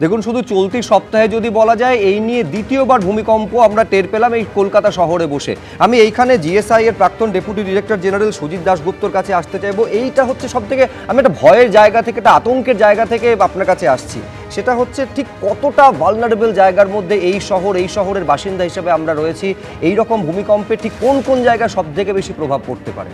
দেখুন, শুধু চলতি সপ্তাহে যদি বলা যায়, এই নিয়ে দ্বিতীয়বার ভূমিকম্প আমরা টের পেলাম এই কলকাতা শহরে বসে। আমি এইখানে জিএসআই এর প্রাক্তন ডেপুটি ডিরেক্টর জেনারেল সুজিত দাশগুপ্তর কাছে আসতে চাইবো। এইটা হচ্ছে সব থেকে, আমি একটা ভয়ের জায়গা থেকে, একটা আতঙ্কের জায়গা থেকে আপনার কাছে আসছি। সেটা হচ্ছে ঠিক কতটা ভালনারেবল জায়গার মধ্যে এই শহরের বাসিন্দা হিসেবে আমরা রয়েছি। এই রকম ভূমিকম্পে ঠিক কোন কোন জায়গায় সব থেকে বেশি প্রভাব পড়তে পারে?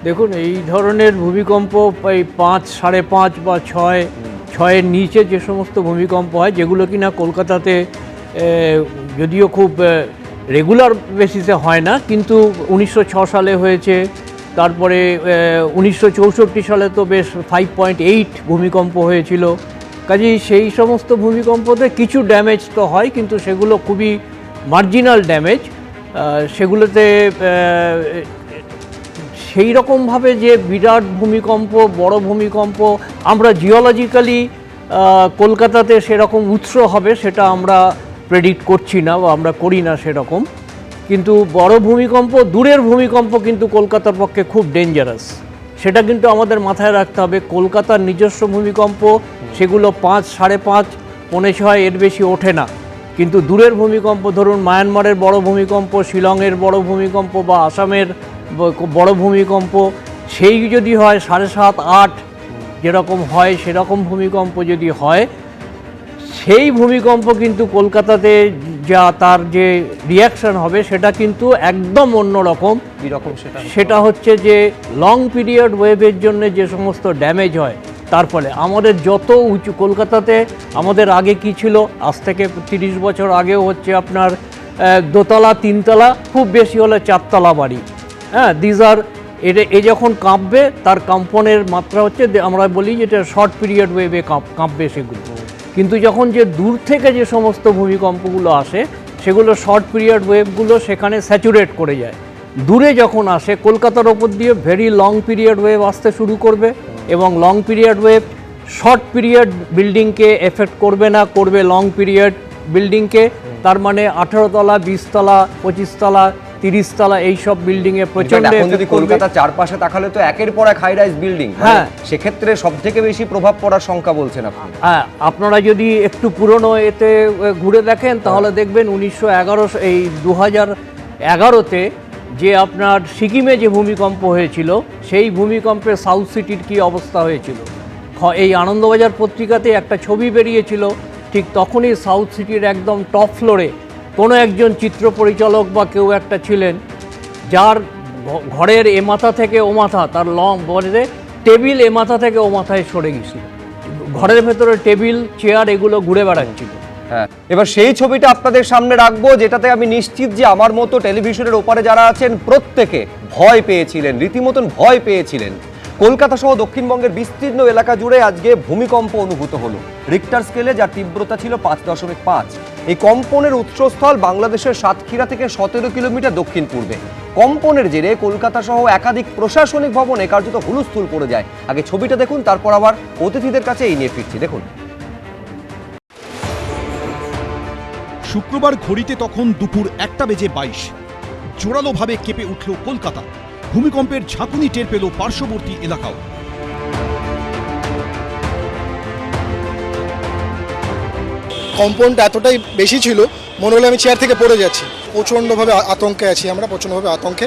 দেখুন, এই ধরনের ভূমিকম্প এই 5, 5.5 বা 6-6-এর নিচে যে সমস্ত ভূমিকম্প হয়, যেগুলো কিনা কলকাতাতে যদিও খুব রেগুলার বেসিসে হয় না, কিন্তু 1906 সালে হয়েছে, তারপরে 1964 সালে তো বেশ 5.8 ভূমিকম্প হয়েছিল। কাজেই সেই সমস্ত ভূমিকম্পতে কিছু ড্যামেজ তো হয়, কিন্তু সেগুলো খুবই মার্জিনাল ড্যামেজ। সেগুলোতে সেই রকমভাবে যে বিরাট ভূমিকম্প, বড় ভূমিকম্প আমরা জিওলজিক্যালি কলকাতাতে সেরকম উৎস হবে সেটা আমরা প্রেডিক্ট করছি না বা আমরা করি না সেরকম। কিন্তু বড় ভূমিকম্প, দূরের ভূমিকম্প কিন্তু কলকাতার পক্ষে খুব ডেঞ্জারাস। সেটা কিন্তু আমাদের মাথায় রাখতে হবে। কলকাতার নিজস্ব ভূমিকম্প সেগুলো 5, 5.5, 5.6 এর বেশি ওঠে না। কিন্তু দূরের ভূমিকম্প, ধরুন মায়ানমারের বড় ভূমিকম্প, শিলংয়ের বড় ভূমিকম্প বা আসামের বড় ভূমিকম্প, সেই যদি হয় 7.5, 8 যেরকম হয়, সেরকম ভূমিকম্প যদি হয়, সেই ভূমিকম্প কিন্তু কলকাতাতে যা তার যে রিয়াকশন হবে সেটা কিন্তু একদম অন্যরকম। সেটা হচ্ছে যে লং পিরিয়ড ওয়েভের জন্য যে সমস্ত ড্যামেজ হয়, তার ফলে আমাদের যত উঁচু, কলকাতাতে আমাদের আগে কি ছিল, আজ থেকে 30 বছর আগেও হচ্ছে আপনার 2 তলা 3 তলা, খুব বেশি হলে 4 তলা বাড়ি। হ্যাঁ, এ যখন কাঁপবে তার কম্পনের মাত্রা হচ্ছে, আমরা বলি যেটা শর্ট পিরিয়ড ওয়েভে কাঁপবে সেগুলো। কিন্তু যখন যে দূর থেকে যে সমস্ত ভূমিকম্পগুলো আসে, সেগুলো শর্ট পিরিয়ড ওয়েভগুলো সেখানে স্যাচুরেট করে যায়। দূরে যখন আসে, কলকাতার ওপর দিয়ে ভেরি লং পিরিয়ড ওয়েভ আসতে শুরু করবে, এবং long period wave short period বিল্ডিংকে এফেক্ট করবে না, করবে লং পিরিয়ড বিল্ডিংকে। তার মানে 18 তলা, 20 তলা, 25 তলা, 30 তলা এইসব বিল্ডিংয়ে প্রচন্ড। এখন যদি কলকাতার চারপাশে তাকালে তো একের পর এক হাই রাইজ বিল্ডিং, হ্যাঁ, সেক্ষেত্রে সব থেকে বেশি প্রভাব পড়ার সংখ্যা বলছেন আপনি। হ্যাঁ, আপনারা যদি একটু পুরনো এতে ঘুরে দেখেন তাহলে দেখবেন 2011-তে যে আপনার সিকিমে যে ভূমিকম্প হয়েছিল, সেই ভূমিকম্পে সাউথ সিটির কি অবস্থা হয়েছিল। এই আনন্দবাজার পত্রিকাতে একটা ছবি বেরিয়েছিল, ঠিক তখনই সাউথ সিটির একদম টপ ফ্লোরে কোনো একজন চিত্র পরিচালক বা কেউ একটা ছিলেন, যার ঘরের এ মাথা থেকে ও মাথা, তার বলে টেবিল এ মাথা থেকে ও মাথায় সরে গেছিল, ঘরের ভেতরে টেবিল চেয়ার এগুলো ঘুরে বেড়াচ্ছিল। হ্যাঁ, এবার সেই ছবিটা আপনাদের সামনে রাখবো, যেটাতে আমি নিশ্চিত যে আমার মতো টেলিভিশনের ওপারে যারা আছেন প্রত্যেকে ভয় পেয়েছিলেন, রীতিমতন ভয় পেয়েছিলেন। কলকাতা সহ দক্ষিণবঙ্গের বিস্তীর্ণ এলাকা জুড়ে আজকে ভূমিকম্প অনুভূত হলো রিক্টার স্কেলে, যার তীব্রতা ছিল 5.5। এই কম্পনের উৎসস্থল বাংলাদেশের সাতক্ষীরা থেকে 17 কিলোমিটার দক্ষিণ পূর্বে। কম্পনের জেরে কলকাতা সহ একাধিক প্রশাসনিক ভবনে কার্যত হুলস্থুল পড়ে যায়। আগে ছবিটা দেখুন, তারপর আবার অতিথিদের কাছে এই নিয়ে ফিরছি। দেখুন, শুক্রবার ঘড়িতে তখন দুপুর 1:22। জোরালোভাবে কেঁপে উঠল কলকাতা। ভূমিকম্পের ঝাঁকুনি টের পেল পার্শ্ববর্তী এলাকাও। কম্পনটা এতটাই বেশি ছিল, মনে হলো আমি চেয়ার থেকে পড়ে যাচ্ছি। প্রচণ্ডভাবে আতঙ্কে আছি আমরা, প্রচণ্ডভাবে আতঙ্কে।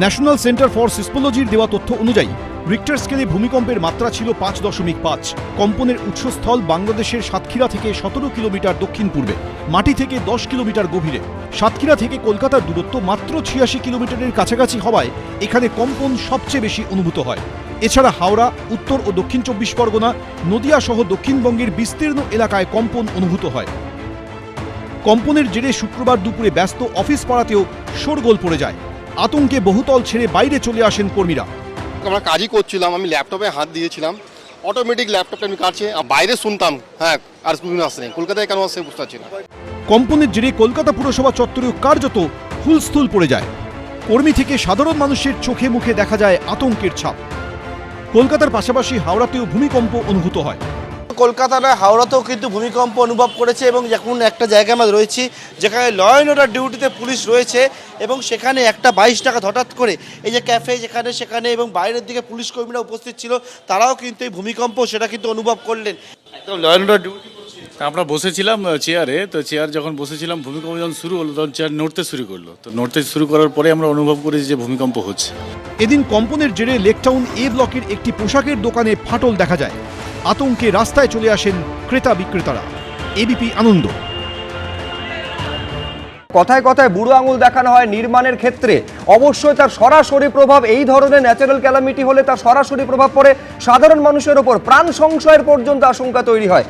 ন্যাশনাল সেন্টার ফর সিসমোলজির দেওয়া তথ্য অনুযায়ী রিক্টার স্কেলে ভূমিকম্পের মাত্রা ছিল 5.5। কম্পনের উৎসস্থল বাংলাদেশের সাতক্ষীরা থেকে 17 কিলোমিটার দক্ষিণ পূর্বে, মাটি থেকে 10 কিলোমিটার গভীরে। সাতক্ষীরা থেকে কলকাতার দূরত্ব মাত্র 86 কিলোমিটারের কাছাকাছি হওয়ায় এখানে কম্পন সবচেয়ে বেশি অনুভূত হয়। এছাড়া হাওড়া, উত্তর ও দক্ষিণ 24 পরগনা, নদিয়া সহ দক্ষিণবঙ্গের বিস্তীর্ণ এলাকায় কম্পন অনুভূত হয়। কম্পনের জেরে শুক্রবার দুপুরে ব্যস্ত অফিস পাড়াতেও শোরগোল পড়ে যায়। আতঙ্কে বহুতল ছেড়ে বাইরে চলে আসেন কর্মীরা। আমরা কাজই করছিলাম, আমি ল্যাপটপে হাত দিয়েছিলাম, অটোমেটিক ল্যাপটপটা আমি কাটছে, বাইরে শুনতাম হ্যাঁ আর আসছে নেই, কলকাতায় কেন আসছে বুঝতে পারছি না। কম্পনের জেরে কলকাতা পুরসভা চত্বরেও কার্যত হুলস্থুল পড়ে যায়। কর্মী থেকে সাধারণ মানুষের চোখে মুখে দেখা যায় আতঙ্কের ছাপ। কলকাতার পাশাপাশি হাওড়াতেও ভূমিকম্প অনুভূত হয়। কলকাতার হাওড়াতেও কিন্তু ভূমিকম্প অনুভব করেছে, এবং এখন একটা জায়গায় আমরা রয়েছি যেখানে ল অ্যান্ড অর্ডার ডিউটিতে পুলিশ রয়েছে, এবং সেখানে একটা 22 টাকা হঠাৎ করে এই যে ক্যাফে যেখানে সেখানে এবং বাইরের দিকে পুলিশ কর্মীরা উপস্থিত ছিল, তারাও কিন্তু এই ভূমিকম্প সেটা কিন্তু অনুভব করলেন। একদম ল অ্যান্ড অর্ডার ডিউটি আমরা বসেছিলাম চেয়ারে, তো চেয়ার যখন বসেছিলাম ভূমিকম্প যখন শুরু হলো তখন চেয়ার নড়তে শুরু করলো, তো নড়তে শুরু করার পরে আমরা অনুভব করেছি যে ভূমিকম্প হচ্ছে। এদিন কম্পনের জেরে লেকটাউন এ ব্লকের একটি পোশাকের দোকানে ফাটল দেখা যায়। আতঙ্কে রাস্তায় চলে আসেন ক্রেতা বিক্রেতারা। এবিপি আনন্দ। কথায় কথায় বুড়ো আঙুল দেখানো হয় নির্মাণের ক্ষেত্রে, অবশ্যই তার সরাসরি প্রভাব এই ধরনের ন্যাচারাল ক্যালামিটি হলে তার সরাসরি প্রভাব পড়ে সাধারণ মানুষের ওপর, প্রাণ সংশয়ের পর্যন্ত আশঙ্কা তৈরি হয়।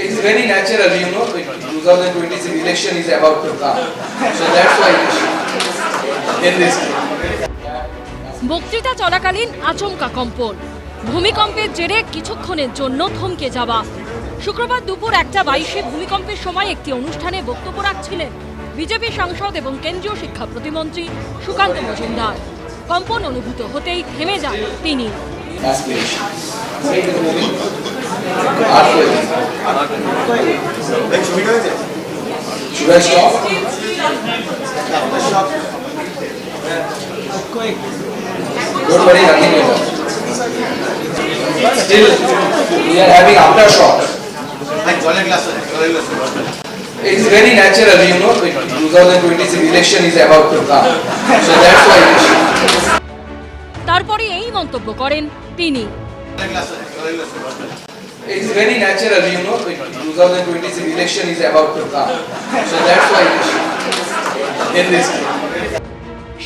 It's very natural, 2026 election is about to come, so that's why in this. বক্তৃতা চলাকালীন আচমকা কম্পন, ভূমিকম্পের জেরে কিছুক্ষণের জন্য থমকে যাওয়া। শুক্রবার দুপুর 1:22 ভূমিকম্পের সময় একটি অনুষ্ঠানে বক্তব্য রাখছিলেন বিজেপি সাংসদ এবং কেন্দ্রীয় শিক্ষা প্রতিমন্ত্রী সুকান্ত মজুমদার। কম্পন অনুভূত হতেই থেমে যান তিনি। Should I stop? Don't worry, nothing will happen. Still, we are having aftershock. It's very natural, 2026 election is about to come, so that's why. তারপরে এই মন্তব্য করেন তিনি। It's very natural, 2026 election is about to come, so that's why in this.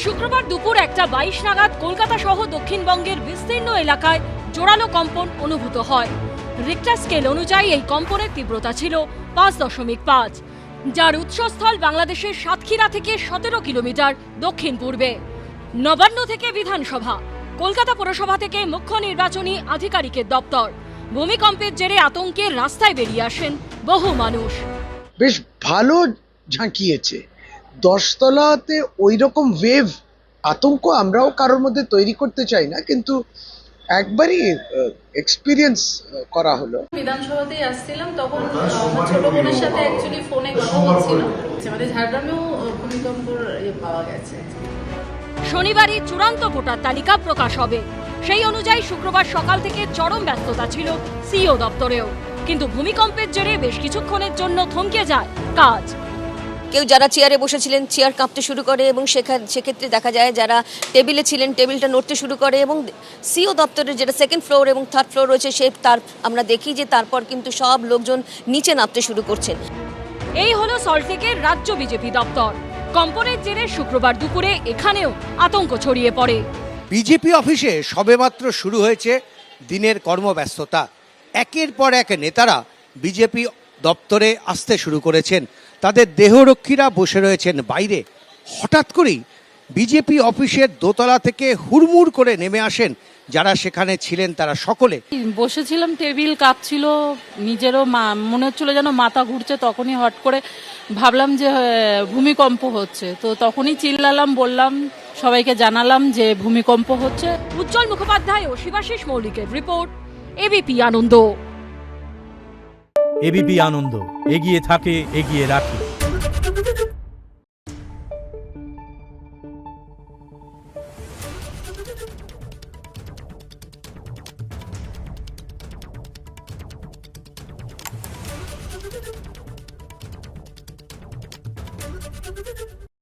শুক্রবার দুপুর 1:22 নাগাদ কলকাতা সহ দক্ষিণবঙ্গের বিস্তীর্ণ এলাকায় জোরালো কম্পন অনুভূত হয়। রিক্টার স্কেল অনুযায়ী এই কম্পনের তীব্রতা ছিল 5.5, যার উৎসস্থল বাংলাদেশের সাতক্ষীরা থেকে 17 কিলোমিটার দক্ষিণ পূর্বে। নবান্ন থেকে বিধানসভা, কলকাতা পুরসভা থেকে মুখ্য নির্বাচনী আধিকারিকের দপ্তর। ভূমিকম্পের জেরে আতঙ্কে রাস্তায় বেরিয়ে আসেন বহু মানুষ। বেশ ভালো ঝাঁকিয়েছে। 10 তলাতে ওই রকম ওয়েভ আতঙ্ক আমরাও কারোর মধ্যে তৈরি করতে চাই না, কিন্তু একবারই এক্সপিরিয়েন্স করা হলো। বিধানসভাতেই আসছিলাম, তখন আমার ছোট বোনের সাথে অ্যাকচুয়ালি ফোনে কথা বলছিলাম। আমাদের ঝাড়গ্রামেও ভূমিকম্পর পাওয়া গেছে। শনিবারই চূড়ান্ত ভোটার তালিকা প্রকাশ হবে। সেই অনুযায়ী শুক্রবার সকাল থেকে চরম ব্যস্ততা ছিল সিইও দপ্তরেও, কিন্তু ভূমিকম্পের জেরে বেশ কিছুক্ষণের জন্য থমকে যায় কাজ। কেউ যারা চেয়ারে বসেছিলেন চেয়ার কাঁপতে শুরু করে, এবং সেক্ষেত্রে দেখা যায় যারা টেবিলে ছিলেন টেবিলটা নড়তে শুরু করে, এবং সিইও দপ্তরের যেটা সেকেন্ড ফ্লোর এবং থার্ড ফ্লোর রয়েছে আমরা দেখি যে তারপর কিন্তু সব লোকজন নিচে নামতে শুরু করছেন। এই হলো সল্টলেকের রাজ্য বিজেপি দপ্তর। কম্পনের জেরে শুক্রবার দুপুরে এখানেও আতঙ্ক ছড়িয়ে পড়ে। বিজেপি অফিসে সবেমাত্র শুরু হয়েছে দিনের কর্মব্যস্ততা। একের পর এক নেতারা বিজেপি দপ্তরে আসতে শুরু করেছেন। তাদের দেহরক্ষীরা বসে রয়েছেন বাইরে। হঠাৎ করেই বিজেপি অফিসের দোতলা থেকে হুড়মুড় করে নেমে আসেন যারা সেখানে ছিলেন তারা সকলে। বসেছিলাম, টেবিল কাঁপছিল, নিজেরও মনে হচ্ছিল যেন মাথা ঘুরছে। তখনই হট করে ভাবলাম যে ভূমিকম্প হচ্ছে, তো তখনই চিল্লালাম, বললাম, সবাইকে জানালাম যে ভূমিকম্প হচ্ছে। উজ্জ্বল মুখোপাধ্যায় ও শিবাশিস মৌলিকের রিপোর্ট, এবিপি আনন্দ। এবিপি আনন্দ, এগিয়ে থাকে, এগিয়ে রাখে।